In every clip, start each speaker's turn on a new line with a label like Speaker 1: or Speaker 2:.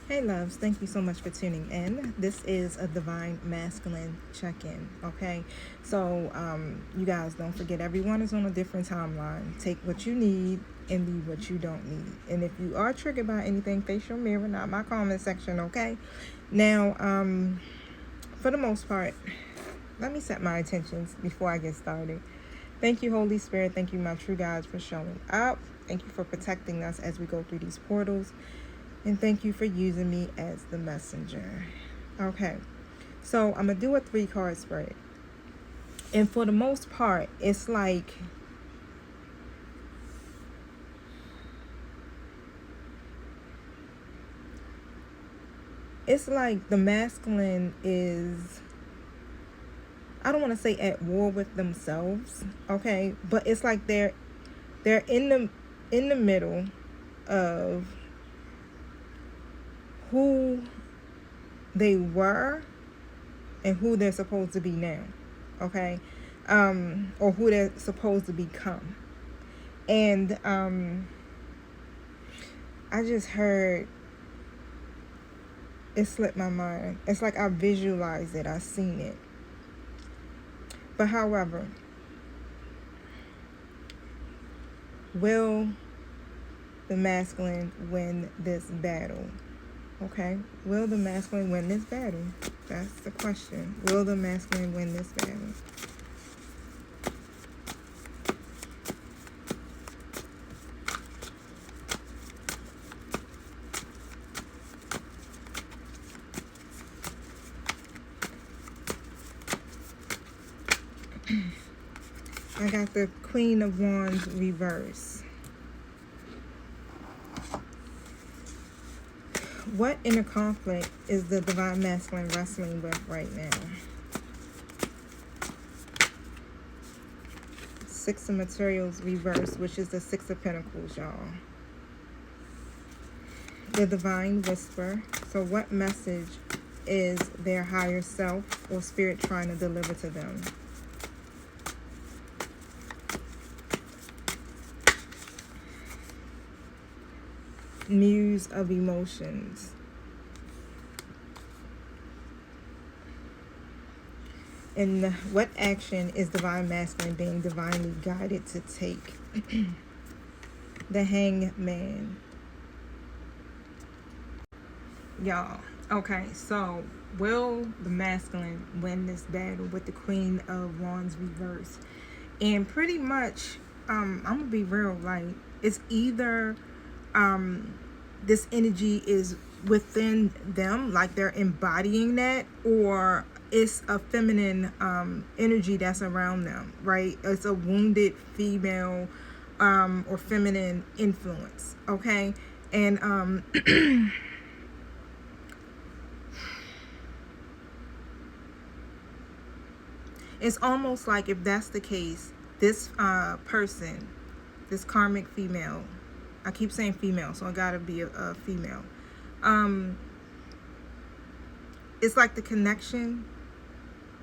Speaker 1: Hey loves, thank you so much for tuning in. This is a divine masculine check-in, okay? So you guys don't forget, everyone is on a different timeline. Take what you need and leave what you don't need. And if you are triggered by anything, face your mirror, not my comment section, okay? Now, for the most part, let me set my intentions before I get started. Thank you, Holy Spirit. Thank you, my true guides, for showing up. Thank you for protecting us as we go through these portals. And thank you for using me as the messenger. Okay, so I'm going to do a 3-card spread. And for the most part, it's like the masculine is, I don't want to say at war with themselves, okay? But it's like they're in the middle of who they were and who they're supposed to be now, okay? Or who they're supposed to become. And I just heard, it slipped my mind. It's like I visualized it, I seen it. But however, will the masculine win this battle? Okay, will the masculine win this battle? That's the question. Will the masculine win this battle? I got the Queen of Wands reverse. What inner conflict is the divine masculine wrestling with right now? Six of Materials reverse, which is the Six of Pentacles, y'all. The divine whisper. So what message is their higher self or spirit trying to deliver to them? Muse of Emotions. And what action is divine masculine being divinely guided to take? The Hangman. Y'all, okay, so will the masculine win this battle with the Queen of Wands reverse? And pretty much, I'm gonna be real, like, it's either this energy is within them, like they're embodying that, or it's a feminine energy that's around them, right? It's a wounded female or feminine influence, okay? And it's almost like, if that's the case, this person, this karmic female, I keep saying female, so I gotta be a female. It's like the connection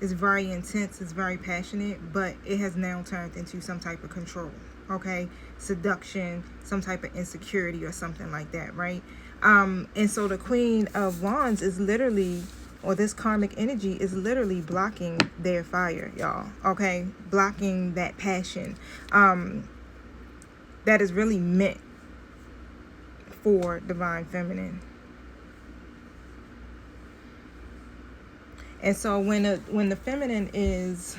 Speaker 1: is very intense, it's very passionate, but it has now turned into some type of control, okay? Seduction, some type of insecurity or something like that, right? And so the Queen of Wands is literally, or this karmic energy is literally blocking their fire, y'all, okay? Blocking that passion that is really meant for divine feminine. And so when the feminine is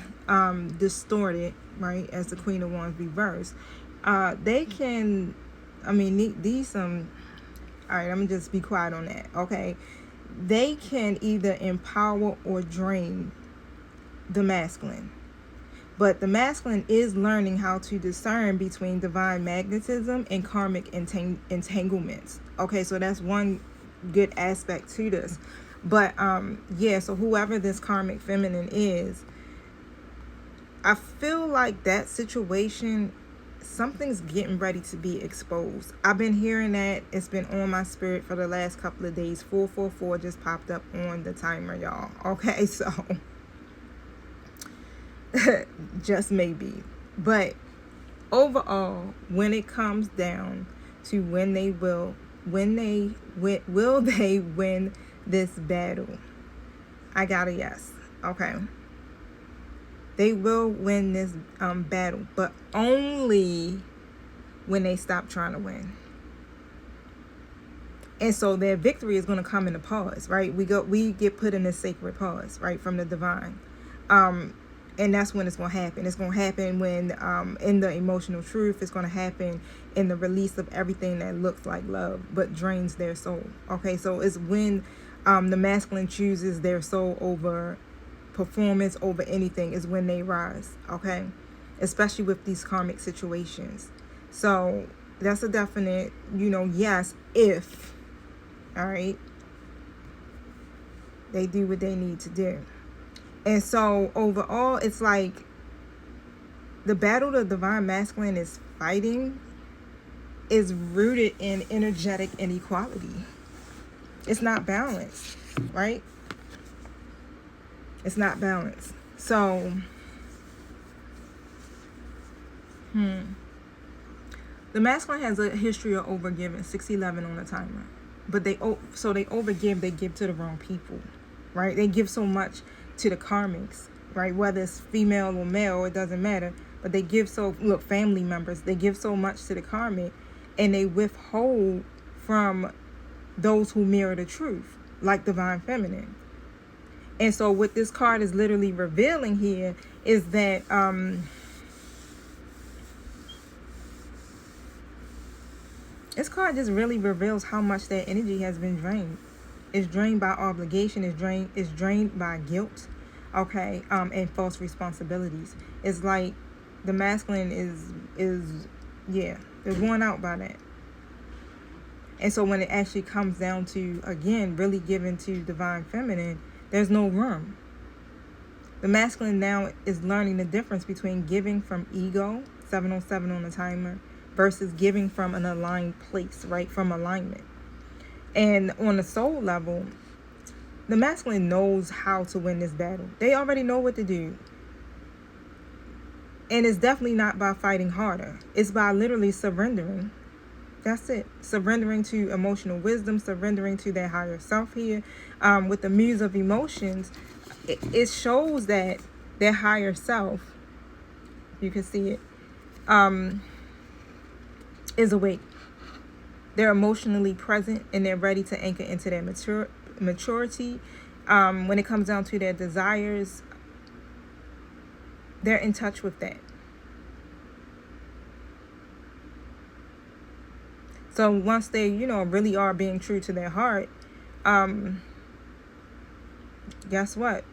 Speaker 1: distorted, right, as the Queen of Wands reverse, they can, I mean, these all right, I'm gonna just be quiet on that, okay? They can either empower or drain the masculine. But the masculine is learning how to discern between divine magnetism and karmic entanglements. Okay, so that's one good aspect to this. But yeah, so whoever this karmic feminine is, I feel like that situation, something's getting ready to be exposed. I've been hearing that. It's been on my spirit for the last couple of days. 444 just popped up on the timer, y'all. Okay, so just maybe. But overall, when it comes down to when they will will they win this battle? I got a yes. Okay. They will win this battle, but only when they stop trying to win. And so their victory is going to come in a pause, right? We get put in this sacred pause, right, from the divine. And that's when it's going to happen. It's going to happen when in the emotional truth. It's going to happen in the release of everything that looks like love but drains their soul. Okay, so it's when the masculine chooses their soul over performance, over anything, is when they rise. Okay, especially with these karmic situations. So that's a definite, yes, if, all right, they do what they need to do. And so overall, it's like the battle the divine masculine is fighting is rooted in energetic inequality. It's not balanced, right? It's not balanced. So, the masculine has a history of overgiving, 611 on the timer. But they overgive, they give to the wrong people, right? They give so much to the karmics, right? Whether it's female or male, it doesn't matter. But they give family members, they give so much to the karmic, and they withhold from those who mirror the truth, like divine feminine. And so what this card is literally revealing here is that this card just really reveals how much that energy has been drained. It's drained by obligation. It's drained by guilt, okay, and false responsibilities. It's like the masculine is they're worn out by that. And so when it actually comes down to, again, really giving to divine feminine, there's no room. The masculine now is learning the difference between giving from ego, 707 on the timer, versus giving from an aligned place, right, from alignment. And on the soul level, the masculine knows how to win this battle. They already know what to do. And it's definitely not by fighting harder. It's by literally surrendering. That's it. Surrendering to emotional wisdom, surrendering to their higher self here. With the Muse of Emotions, it shows that their higher self, you can see it, is awake. They're emotionally present and they're ready to anchor into their maturity. When it comes down to their desires, they're in touch with that. So once they, really are being true to their heart, guess what?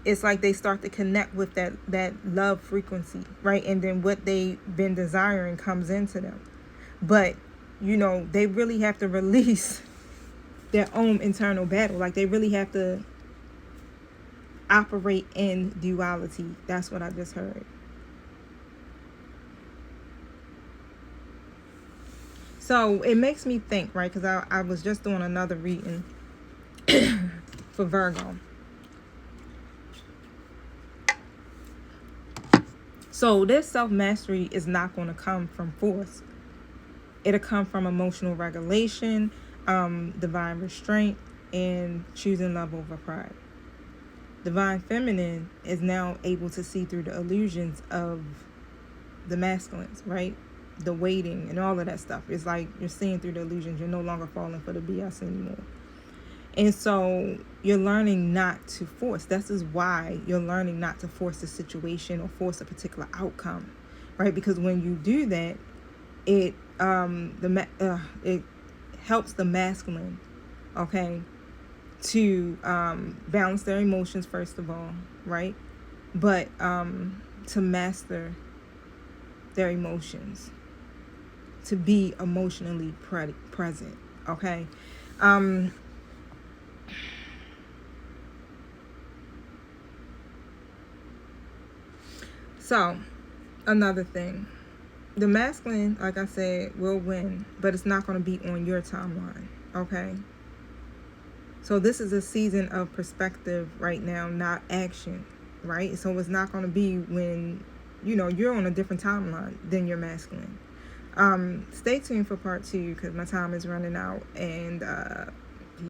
Speaker 1: It's like they start to connect with that love frequency, right? And then what they've been desiring comes into them. But, they really have to release their own internal battle. Like, they really have to operate in duality. That's what I just heard. So it makes me think, right? Because I was just doing another reading for Virgo. So this self-mastery is not going to come from force. It'll come from emotional regulation, divine restraint, and choosing love over pride. Divine feminine is now able to see through the illusions of the masculines, right? The waiting and all of that stuff. It's like you're seeing through the illusions. You're no longer falling for the BS anymore. And so you're learning not to force. This is why you're learning not to force a situation or force a particular outcome, right? Because when you do that, it helps the masculine, okay, to balance their emotions first of all, right? But to master their emotions, to be emotionally present, okay? So, another thing. The masculine, like I said, will win, but it's not going to be on your timeline, okay? So this is a season of perspective right now, not action, right? So it's not going to be when, you're on a different timeline than your masculine. Stay tuned for part 2 because my time is running out, and